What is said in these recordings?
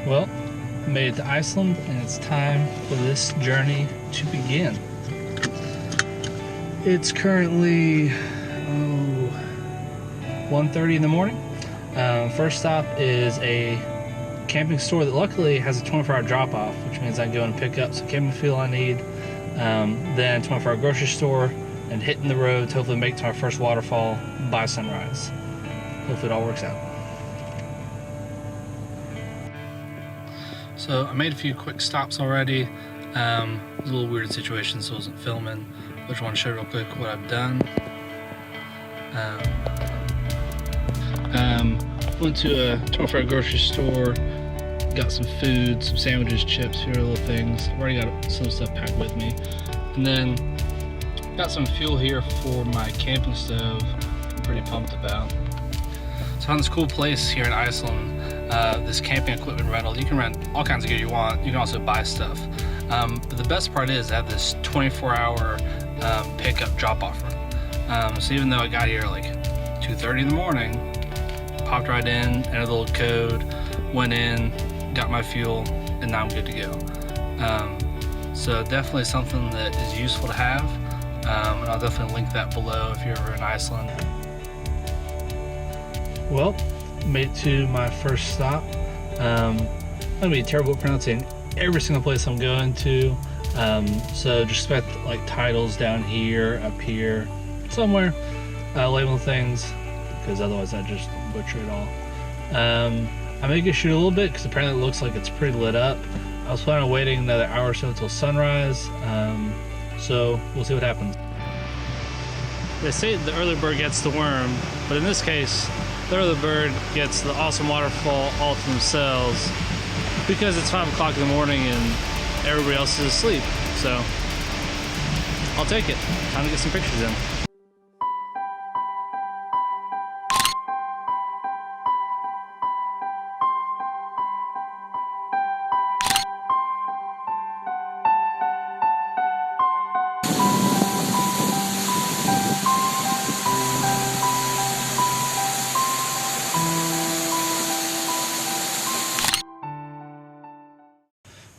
Well, made it to Iceland, and it's time for this journey to begin. It's currently 1:30 in the morning. First stop is a camping store that luckily has a 24-hour drop-off, which means I can go and pick up some camping fuel I need. Then 24-hour grocery store, and hitting the road to hopefully make it to my first waterfall by sunrise. Hopefully it all works out. So I made a few quick stops already. It was a little weird situation, so I wasn't filming. I just want to show real quick what I've done. Went to a 24-hour grocery store, got some food, some sandwiches, chips, few little things. I've already got some stuff packed with me. And then got some fuel here for my camping stove. I'm pretty pumped about. So I found this cool place here in Iceland. This camping equipment rental. You can rent all kinds of gear you want. You can also buy stuff. But the best part is I have this 24-hour pickup drop-off room. So even though I got here like 2:30 in the morning, popped right in, entered the little code, went in, got my fuel, and now I'm good to go. So definitely something that is useful to have. And I'll definitely link that below if you're ever in Iceland. Well, made it to my first stop. I'm gonna be terrible at pronouncing every single place I'm going to, so just expect like titles down here, up here, somewhere, label things, because otherwise I just butcher it all. I may get shoot a little bit because apparently it looks like it's pretty lit up. I was planning on waiting another hour or so until sunrise, so we'll see what happens. They say the early bird gets the worm, but in this case the early bird gets the awesome waterfall all to themselves because it's 5 o'clock in the morning and everybody else is asleep. So I'll take it. Time to get some pictures in.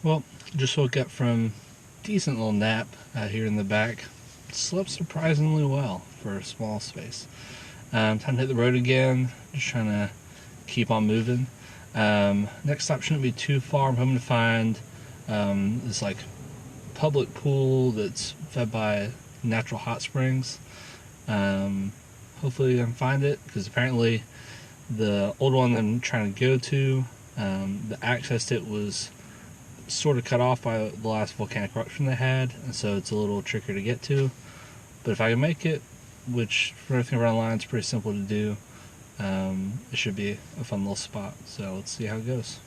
Well, just woke up from a decent little nap here in the back. Slept surprisingly well for a small space. Time to hit the road again, just trying to keep on moving. Next stop shouldn't be too far. I'm hoping to find this like public pool that's fed by natural hot springs. Hopefully I can find it, because apparently the old one that I'm trying to go to, the access to it was sort of cut off by the last volcanic eruption they had, and so it's a little trickier to get to. But if I can make it, which for everything around the line is pretty simple to do, it should be a fun little spot. So let's see how it goes.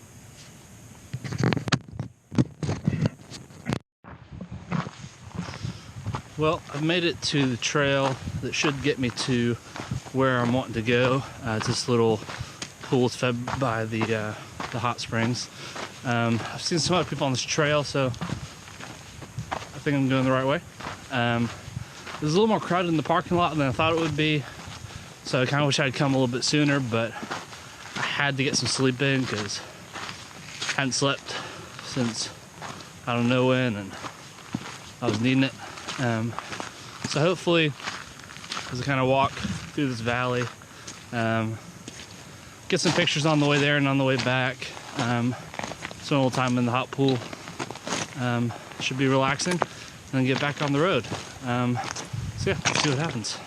Well, I've made it to the trail that should get me to where I'm wanting to go. It's this little pool. It's fed by the hot springs. I've seen some other people on this trail, so I think I'm going the right way. There's a little more crowded in the parking lot than I thought it would be, so I kind of wish I'd come a little bit sooner, but I had to get some sleep in because I hadn't slept since I don't know when, and I was needing it. So hopefully, as I kind of walk through this valley, get some pictures on the way there and on the way back. Spend a little time in the hot pool. Should be relaxing, and then get back on the road. So yeah, let's see what happens.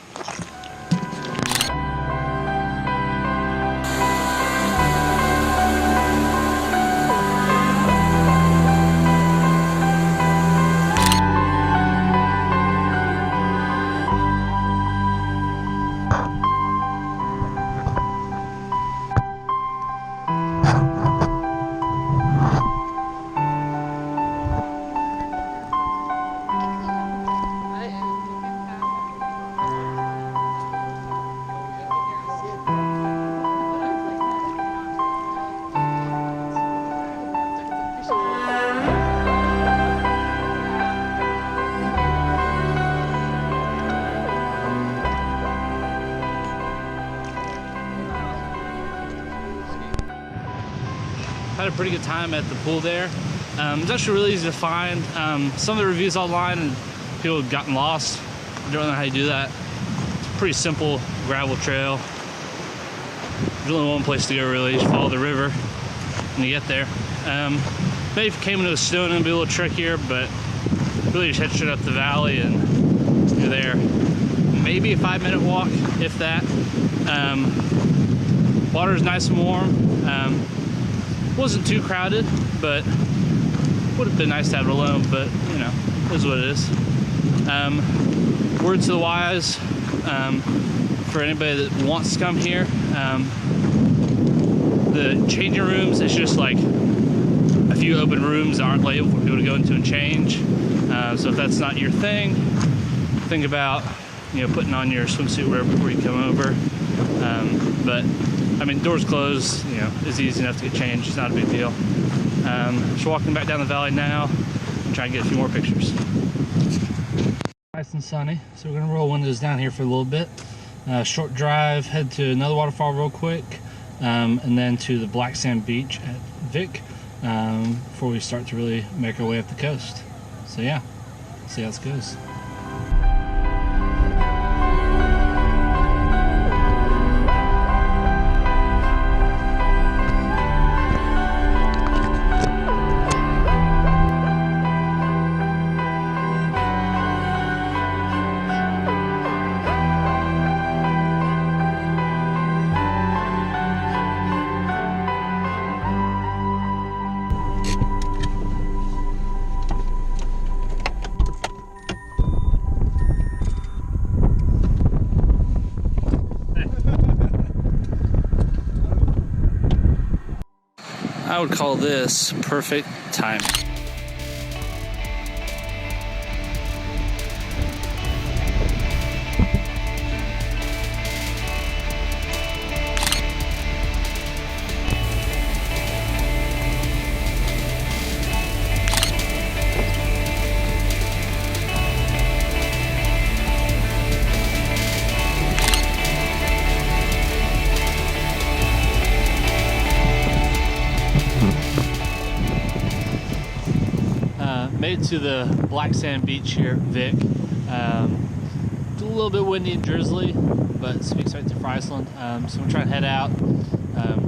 Had a pretty good time at the pool there. It's actually really easy to find. Some of the reviews online and people have gotten lost. I don't know how you do that. It's a pretty simple gravel trail. There's only one place to go really. You just follow the river and you get there. Maybe if you came into a stone it'd be a little trickier, but really just head straight up the valley and you're there. Maybe a 5-minute walk, if that. Water's nice and warm. Wasn't too crowded, but would have been nice to have it alone, but you know, it is what it is. Word to the wise, for anybody that wants to come here, the changing rooms, it's just like a few open rooms that aren't labeled for people to go into and change. So if that's not your thing, think about, you know, putting on your swimsuit wherever before you come over. But I mean, doors closed, you know, it's easy enough to get changed. It's not a big deal. Just walking back down the valley now and try and get a few more pictures. Nice and sunny, so we're gonna roll windows down here for a little bit. Short drive, head to another waterfall real quick, and then to the black sand beach at Vic before we start to really make our way up the coast. So yeah, see how this goes. I would call this perfect timing. Made it to the black sand beach here, Vic. It's a little bit windy and drizzly, but it's expected for Iceland. So I'm gonna try and head out,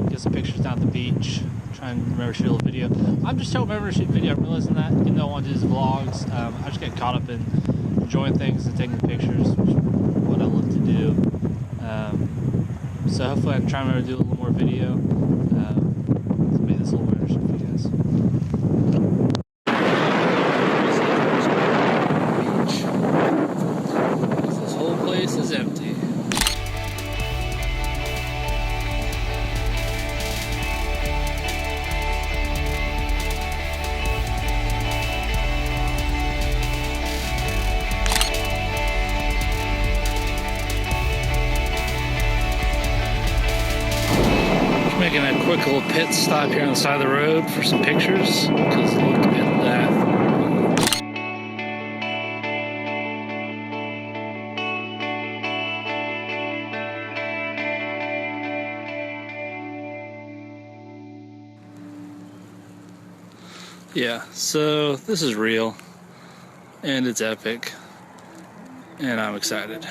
get some pictures down at the beach, try and remember to shoot a little video. I'm just trying to remember to shoot video. I'm realizing that, even though I want to do these vlogs, I just get caught up in enjoying things and taking the pictures, which is what I love to do. So hopefully I can try and remember to do a little more video. To make this a little better shoot for you guys. Is empty. Just making a quick little pit stop here on the side of the road for some pictures, because look at that. Yeah, so this is real, and it's epic, and I'm excited.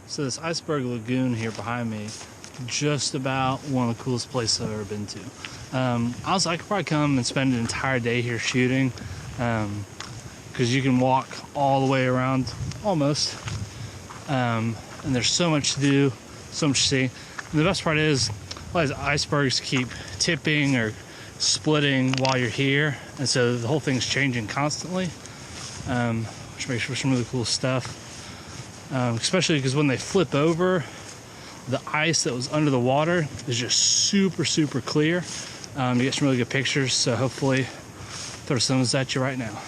So this Iceberg Lagoon here behind me, just about one of the coolest places I've ever been to. Honestly, I could probably come and spend an entire day here shooting, because you can walk all the way around almost, and there's so much to do, so much to see. And the best part is, a lot of these icebergs keep tipping or splitting while you're here, and so the whole thing's changing constantly, which makes for some really cool stuff. Especially because when they flip over, the ice that was under the water is just super, super clear. You get some really good pictures, so hopefully throw some of those at you right now.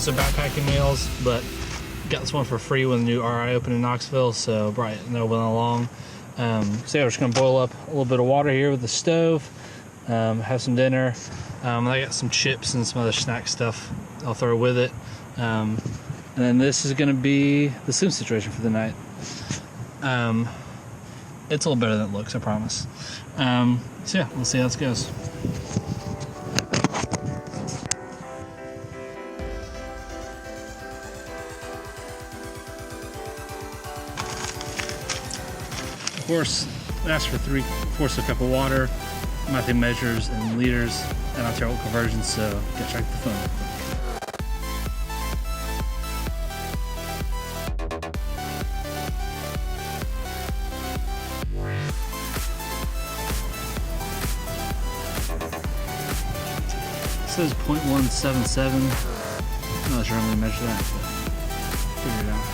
expensive backpacking meals, but got this one for free when the new RI opened in Knoxville, so brought it and went along. So yeah, we're just gonna boil up a little bit of water here with the stove, have some dinner. I got some chips and some other snack stuff I'll throw with it. And then this is gonna be the swim situation for the night. It's a little better than it looks, I promise. So yeah, we'll see how this goes. Of course, I asked for 3/4 cup of water. My thing measures in liters, and I'll tell you what conversions, so get check the phone. It says 0.177. I'm not sure I'm going to measure that, but figure it out.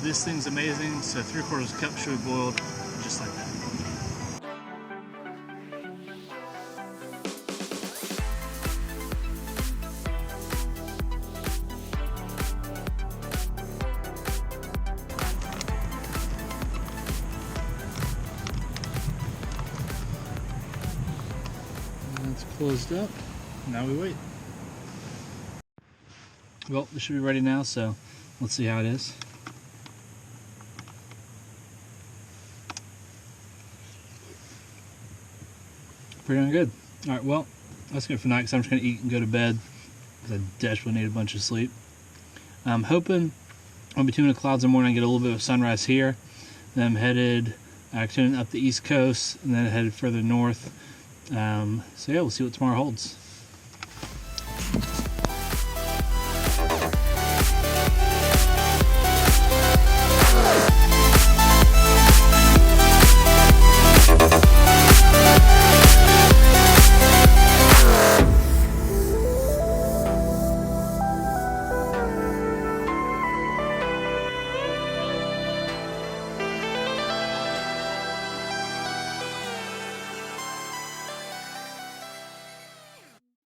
This thing's amazing, so 3/4 cup should be boiled just like that. That's closed up. Now we wait. Well, this should be ready now, so let's see how it is. Pretty darn good. All right, well, that's good for tonight because I'm just going to eat and go to bed because I desperately need a bunch of sleep. I'm hoping on between the clouds in the morning I get a little bit of sunrise here. Then I'm headed continuing up the east coast and then headed further north. So yeah, we'll see what tomorrow holds.